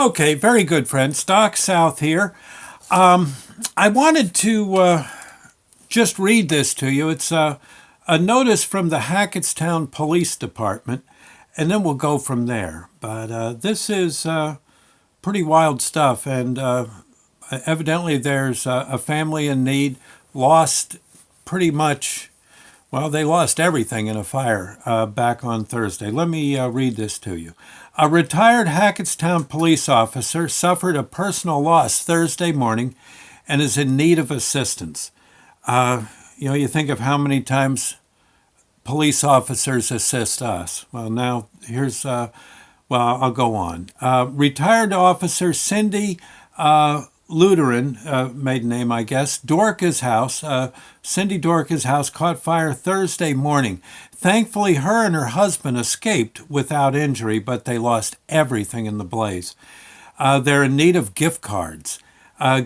Okay, very good, friends. Doc South here. I wanted to just read this to you. It's a notice from the Hackettstown Police Department, and then we'll go from there. But this is pretty wild stuff, and evidently there's a family in need, lost pretty much, well, they lost everything in a fire back on Thursday. Let me read this to you. A retired Hackettstown police officer suffered a loss Thursday morning and is in need of assistance. You think of how many times police officers assist us. Well, now here's, I'll go on. Retired officer Cindy Luderin, maiden name, I guess, Dorca's house, Cindy Dorca's house caught fire Thursday morning. Thankfully, her and her husband escaped without injury, but they lost everything in the blaze. They're in need of gift cards.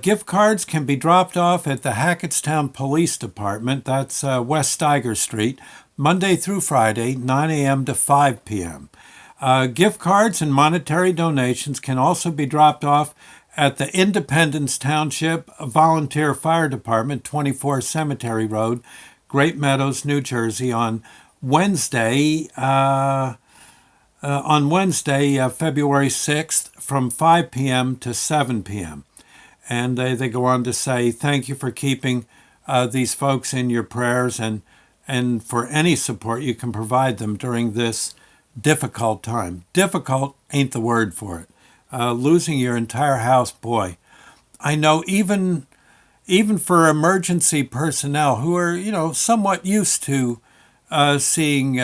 Gift cards can be dropped off at the Hackettstown Police Department, that's West Steiger Street, Monday through Friday, 9 a.m. to 5 p.m. Gift cards and monetary donations can also be dropped off at the Independence Township Volunteer Fire Department, 24 Cemetery Road, Great Meadows, New Jersey, on Wednesday, February 6th, from 5 p.m. to 7 p.m. And they go on to say, thank you for keeping these folks in your prayers and for any support you can provide them during this difficult time. Difficult ain't the word for it. Losing your entire house, boy. I know even for emergency personnel who are, somewhat used to seeing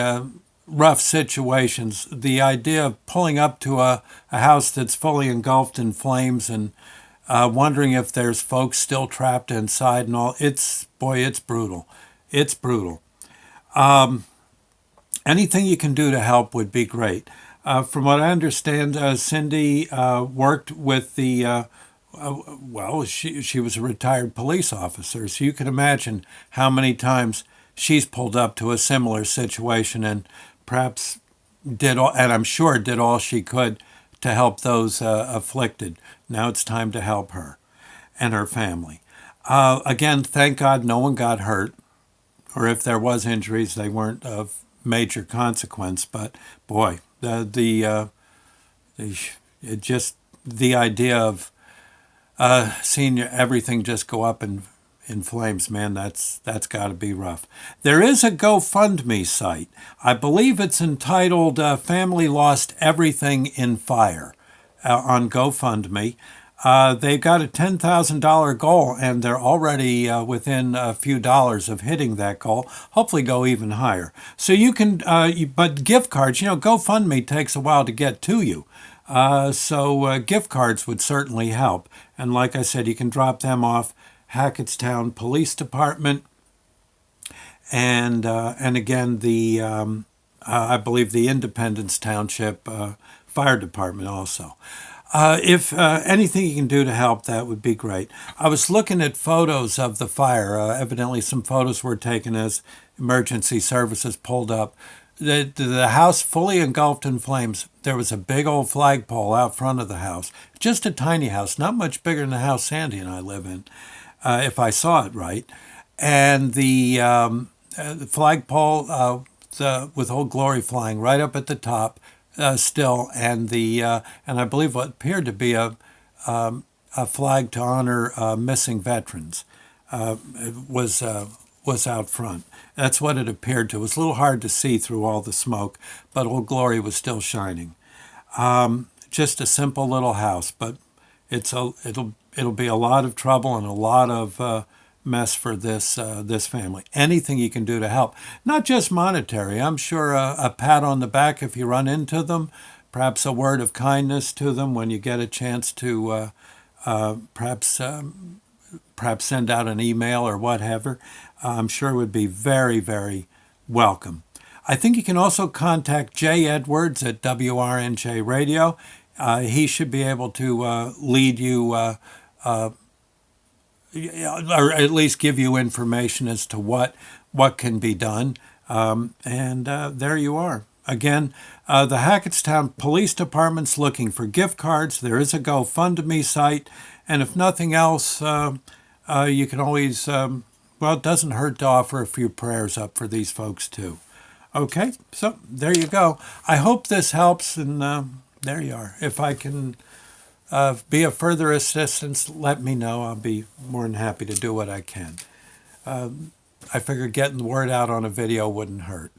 rough situations, the idea of pulling up to a house that's fully engulfed in flames and wondering if there's folks still trapped inside and all, it's brutal. It's brutal. Anything you can do to help would be great. From what I understand, Cindy worked with the, she was a retired police officer, so you can imagine how many times she's pulled up to a similar situation and perhaps I'm sure did all she could to help those afflicted. Now it's time to help her and her family. Again, thank God no one got hurt, or if there was injuries, they weren't of major consequence. But boy, the idea of seeing everything just go up in flames, man, that's got to be rough. There is a GoFundMe site. I believe it's entitled "Family Lost Everything in Fire" on GoFundMe. They've got a $10,000 goal, and they're already within a few dollars of hitting that goal. Hopefully go even higher. So you can, but gift cards, GoFundMe takes a while to get to you. So gift cards would certainly help. And like I said, you can drop them off Hackettstown Police Department. And again, I believe the Independence Township Fire Department also. If anything you can do to help, that would be great. I was looking at photos of the fire. Evidently, some photos were taken as emergency services pulled up. The house fully engulfed in flames. There was a big old flagpole out front of the house. Just a tiny house, not much bigger than the house Sandy and I live in, if I saw it right. And the flagpole with Old Glory flying right up at the top. Still, and I believe what appeared to be a flag to honor missing veterans was out front. That's what it appeared to. It was a little hard to see through all the smoke, but Old Glory was still shining. Just a simple little house, but it'll be a lot of trouble and a lot of mess for this family. Anything you can do to help, not just monetary. I'm sure a pat on the back if you run into them, perhaps a word of kindness to them when you get a chance to perhaps send out an email or whatever. I'm sure would be very, very welcome. I think you can also contact Jay Edwards at WRNJ Radio. He should be able to lead you or at least give you information as to what can be done. And there you are. Again, the Hackettstown Police Department's looking for gift cards. There is a GoFundMe site. And if nothing else, you can always, well, it doesn't hurt to offer a few prayers up for these folks too. Okay, so there you go. I hope this helps, and there you are. If I can be of further assistance, let me know. I'll be more than happy to do what I can. I figured getting the word out on a video wouldn't hurt.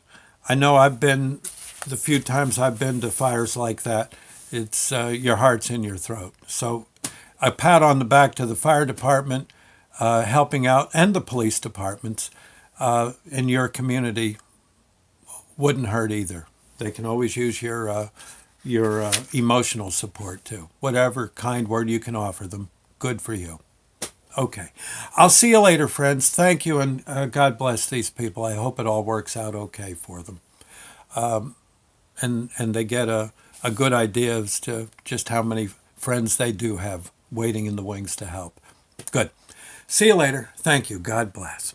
I know the few times I've been to fires like that, it's your heart's in your throat. So a pat on the back to the fire department helping out, and the police departments in your community wouldn't hurt either. They can always use your emotional support too. Whatever kind word you can offer them, good for you. Okay. I'll see you later, friends. Thank you, and God bless these people. I hope it all works out okay for them. And they get a good idea as to just how many friends they do have waiting in the wings to help. Good. See you later. Thank you. God bless.